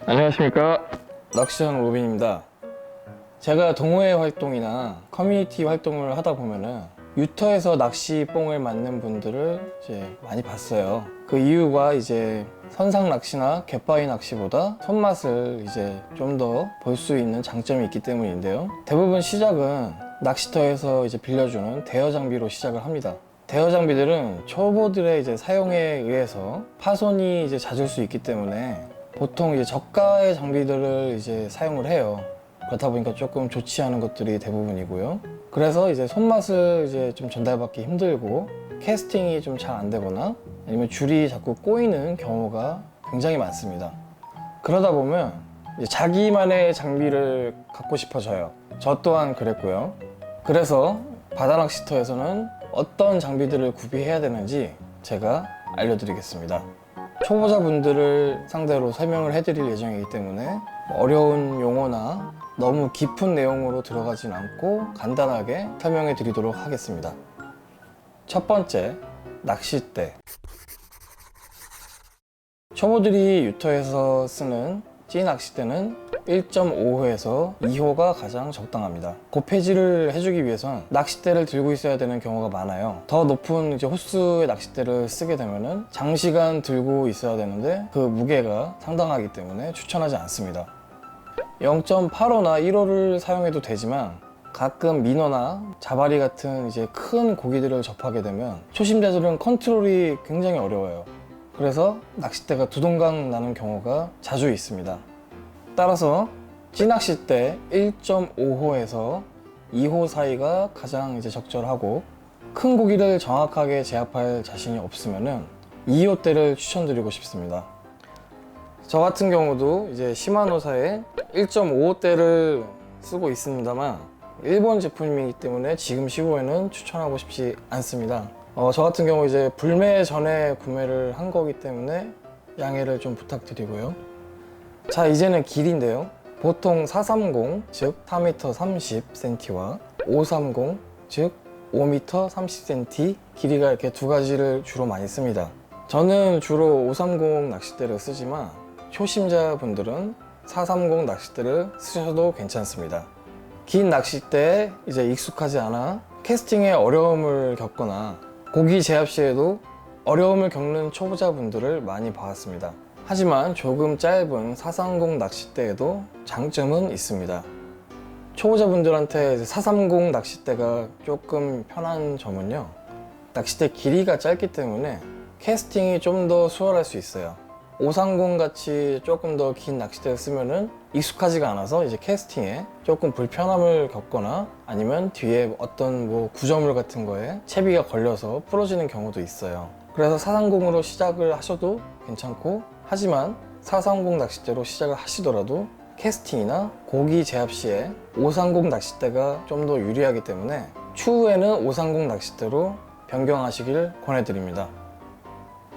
안녕하십니까, 낚시하는 로빈입니다. 제가 동호회 활동이나 커뮤니티 활동을 하다 보면은 유터에서 낚시뽕을 맞는 분들을 이제 많이 봤어요. 그 이유가 이제 선상 낚시나 갯바위 낚시보다 손맛을 이제 좀 더 볼 수 있는 장점이 있기 때문인데요. 대부분 시작은 낚시터에서 이제 빌려주는 대여 장비로 시작을 합니다. 대여 장비들은 초보들의 이제 사용에 의해서 파손이 이제 잦을 수 있기 때문에 보통 이제 저가의 장비들을 이제 사용을 해요. 그렇다 보니까 조금 좋지 않은 것들이 대부분이고요. 그래서 이제 손맛을 이제 좀 전달받기 힘들고 캐스팅이 좀 잘 안 되거나 아니면 줄이 자꾸 꼬이는 경우가 굉장히 많습니다. 그러다 보면 이제 자기만의 장비를 갖고 싶어져요. 저 또한 그랬고요. 그래서 바다낚시터에서는 어떤 장비들을 구비해야 되는지 제가 알려드리겠습니다. 초보자분들을 상대로 설명을 해드릴 예정이기 때문에 어려운 용어나 너무 깊은 내용으로 들어가진 않고 간단하게 설명해 드리도록 하겠습니다. 첫 번째, 낚싯대. 초보들이 유터에서 쓰는 찌 낚싯대는 1.5호에서 2호가 가장 적당합니다. 고폐질을 해주기 위해선 낚싯대를 들고 있어야 되는 경우가 많아요. 더 높은 이제 호수의 낚싯대를 쓰게 되면은 장시간 들고 있어야 되는데 그 무게가 상당하기 때문에 추천하지 않습니다. 0.85나 1호를 사용해도 되지만 가끔 민어나 자바리 같은 이제 큰 고기들을 접하게 되면 초심자들은 컨트롤이 굉장히 어려워요. 그래서 낚싯대가 두동강 나는 경우가 자주 있습니다. 따라서 찌낚싯대 1.5호에서 2호 사이가 가장 이제 적절하고 큰 고기를 정확하게 제압할 자신이 없으면은 2호대를 추천드리고 싶습니다. 저 같은 경우도 이제 시마노사의 1.5호대를 쓰고 있습니다만 일본 제품이기 때문에 지금 시부에는 추천하고 싶지 않습니다. 저 같은 경우 이제 불매 전에 구매를 한 거기 때문에 양해를 좀 부탁드리고요. 자, 이제는 길이인데요. 보통 430, 즉 4m 30cm와 530, 즉 5m 30cm 길이가 이렇게 두 가지를 주로 많이 씁니다. 저는 주로 530 낚싯대를 쓰지만 초심자분들은 430 낚싯대를 쓰셔도 괜찮습니다. 긴 낚싯대에 이제 익숙하지 않아 캐스팅에 어려움을 겪거나 고기 제압 시에도 어려움을 겪는 초보자분들을 많이 봐왔습니다. 하지만 조금 짧은 430 낚싯대에도 장점은 있습니다. 초보자분들한테 430 낚싯대가 조금 편한 점은요, 낚싯대 길이가 짧기 때문에 캐스팅이 좀 더 수월할 수 있어요. 530 같이 조금 더 긴 낚싯대를 쓰면은 익숙하지가 않아서 이제 캐스팅에 조금 불편함을 겪거나 아니면 뒤에 어떤 뭐 구조물 같은 거에 채비가 걸려서 부러지는 경우도 있어요. 그래서 430으로 시작을 하셔도 괜찮고, 하지만 430 낚싯대로 시작을 하시더라도 캐스팅이나 고기 제압 시에 530 낚싯대가 좀 더 유리하기 때문에 추후에는 530 낚싯대로 변경하시길 권해드립니다.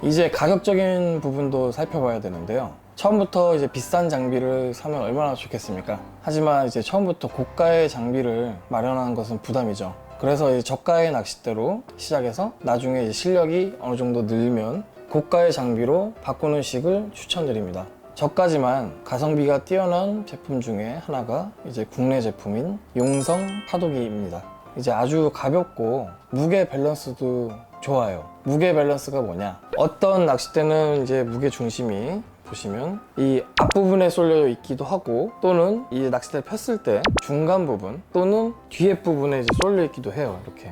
이제 가격적인 부분도 살펴봐야 되는데요. 처음부터 이제 비싼 장비를 사면 얼마나 좋겠습니까? 하지만 이제 처음부터 고가의 장비를 마련하는 것은 부담이죠. 그래서 이제 저가의 낚싯대로 시작해서 나중에 이제 실력이 어느 정도 늘면 고가의 장비로 바꾸는 식을 추천드립니다. 저가지만 가성비가 뛰어난 제품 중에 하나가 이제 국내 제품인 용성 파도기입니다. 이제 아주 가볍고 무게 밸런스도 좋아요. 무게 밸런스가 뭐냐? 어떤 낚싯대는 이제 무게 중심이 보시면 이 앞부분에 쏠려 있기도 하고, 또는 이 낚싯대를 폈을 때 중간 부분 또는 뒤에 부분에 이제 쏠려 있기도 해요. 이렇게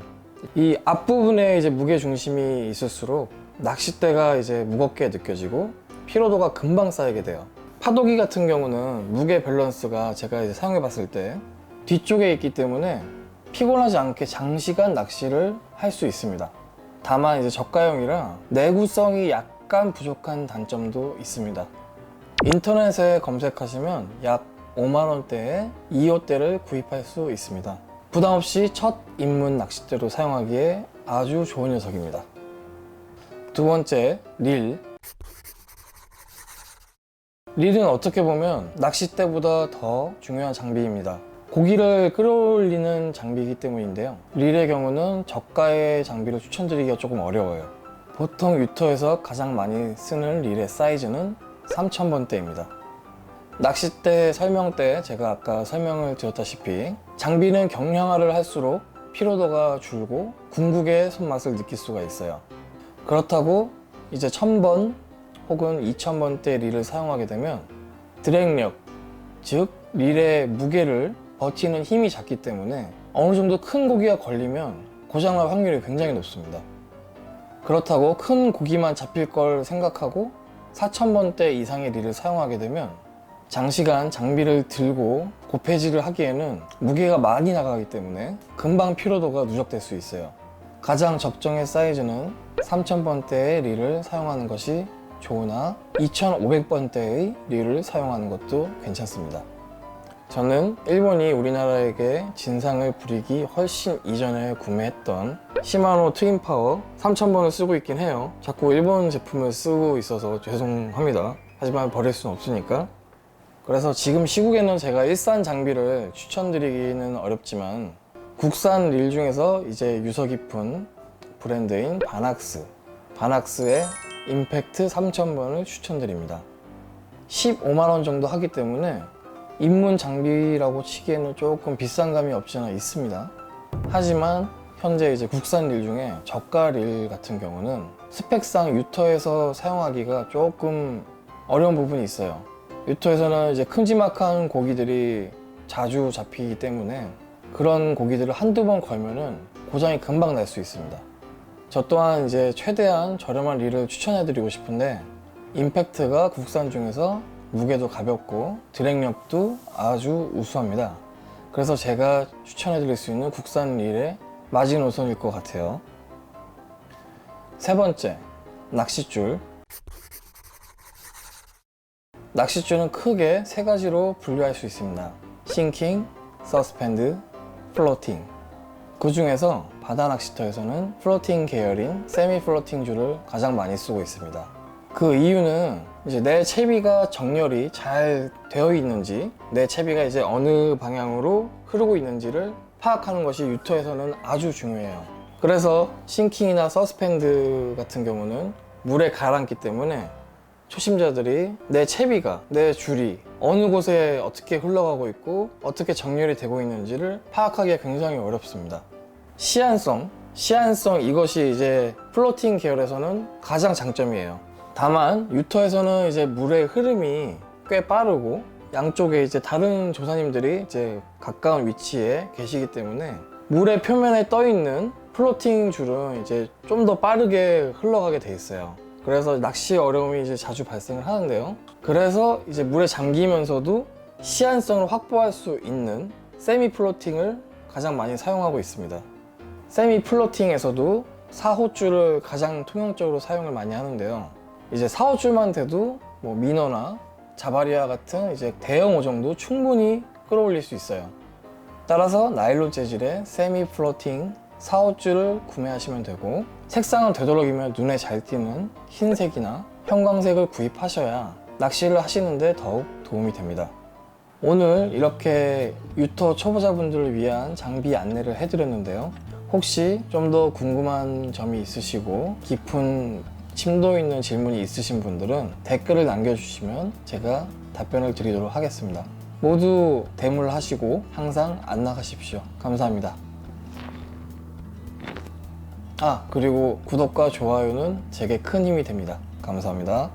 이 앞부분에 이제 무게 중심이 있을수록 낚싯대가 이제 무겁게 느껴지고 피로도가 금방 쌓이게 돼요. 파도기 같은 경우는 무게 밸런스가 제가 이제 사용해 봤을 때 뒤쪽에 있기 때문에 피곤하지 않게 장시간 낚시를 할 수 있습니다. 다만 이제 저가형이라 내구성이 약간 부족한 단점도 있습니다. 인터넷에 검색하시면 약 5만원대에 2호대를 구입할 수 있습니다. 부담없이 첫 입문 낚싯대로 사용하기에 아주 좋은 녀석입니다. 두 번째, 릴. 릴은 어떻게 보면 낚싯대보다 더 중요한 장비입니다. 고기를 끌어올리는 장비이기 때문인데요. 릴의 경우는 저가의 장비를 추천드리기가 조금 어려워요. 보통 유터에서 가장 많이 쓰는 릴의 사이즈는 3000번대입니다. 낚싯대 설명 때 제가 아까 설명을 드렸다시피 장비는 경량화를 할수록 피로도가 줄고 궁극의 손맛을 느낄 수가 있어요. 그렇다고 이제 1000번 혹은 2000번대 릴을 사용하게 되면 드랙력, 즉 릴의 무게를 버티는 힘이 작기 때문에 어느 정도 큰 고기가 걸리면 고장날 확률이 굉장히 높습니다. 그렇다고 큰 고기만 잡힐 걸 생각하고 4000번대 이상의 릴을 사용하게 되면 장시간 장비를 들고 고폐질을 하기에는 무게가 많이 나가기 때문에 금방 피로도가 누적될 수 있어요. 가장 적정의 사이즈는 3000번대의 릴을 사용하는 것이 좋으나 2500번대의 릴을 사용하는 것도 괜찮습니다. 저는 일본이 우리나라에게 진상을 부리기 훨씬 이전에 구매했던 시마노 트윈파워 3000번을 쓰고 있긴 해요. 자꾸 일본 제품을 쓰고 있어서 죄송합니다. 하지만 버릴 수는 없으니까. 그래서 지금 시국에는 제가 일산 장비를 추천드리기는 어렵지만 국산 릴 중에서 이제 유서 깊은 브랜드인 바낙스의 임팩트 3000번을 추천드립니다. 15만원 정도 하기 때문에 입문 장비라고 치기에는 조금 비싼 감이 없지 않아 있습니다. 하지만 현재 이제 국산 릴 중에 저가 릴 같은 경우는 스펙상 유터에서 사용하기가 조금 어려운 부분이 있어요. 유터에서는 이제 큼지막한 고기들이 자주 잡히기 때문에 그런 고기들을 한두 번 걸면은 고장이 금방 날 수 있습니다. 저 또한 이제 최대한 저렴한 릴을 추천해드리고 싶은데 임팩트가 국산 중에서 무게도 가볍고 드랙력도 아주 우수합니다. 그래서 제가 추천해드릴 수 있는 국산 릴의 마지노선일 것 같아요. 세 번째, 낚싯줄. 낚싯줄은 크게 세 가지로 분류할 수 있습니다. 싱킹, 서스펜드, 플로팅. 그 중에서 바다 낚시터에서는 플로팅 계열인 세미 플로팅 줄을 가장 많이 쓰고 있습니다. 그 이유는 이제 내 채비가 정렬이 잘 되어 있는지, 내 채비가 이제 어느 방향으로 흐르고 있는지를 파악하는 것이 유터에서는 아주 중요해요. 그래서 싱킹이나 서스펜드 같은 경우는 물에 가라앉기 때문에 초심자들이 내 채비가, 내 줄이 어느 곳에 어떻게 흘러가고 있고 어떻게 정렬이 되고 있는지를 파악하기가 굉장히 어렵습니다. 시안성 이것이 이제 플로팅 계열에서는 가장 장점이에요. 다만 유터에서는 이제 물의 흐름이 꽤 빠르고 양쪽에 이제 다른 조사님들이 이제 가까운 위치에 계시기 때문에 물의 표면에 떠 있는 플로팅 줄은 이제 좀 더 빠르게 흘러가게 돼 있어요. 그래서 낚시 어려움이 이제 자주 발생을 하는데요. 그래서 이제 물에 잠기면서도 시안성을 확보할 수 있는 세미 플로팅을 가장 많이 사용하고 있습니다. 세미 플로팅에서도 4호줄을 가장 통용적으로 사용을 많이 하는데요. 이제 4호줄만 돼도 뭐 미너나 자바리아 같은 이제 대형 어종도 충분히 끌어올릴 수 있어요. 따라서 나일론 재질의 세미 플로팅 4호줄을 구매하시면 되고, 색상은 되도록이면 눈에 잘 띄는 흰색이나 형광색을 구입하셔야 낚시를 하시는데 더욱 도움이 됩니다. 오늘 이렇게 유터 초보자분들을 위한 장비 안내를 해드렸는데요. 혹시 좀 더 궁금한 점이 있으시고 깊은 심도 있는 질문이 있으신 분들은 댓글을 남겨주시면 제가 답변을 드리도록 하겠습니다. 모두 대물하시고 항상 안 나가십시오. 감사합니다. 그리고 구독과 좋아요는 제게 큰 힘이 됩니다. 감사합니다.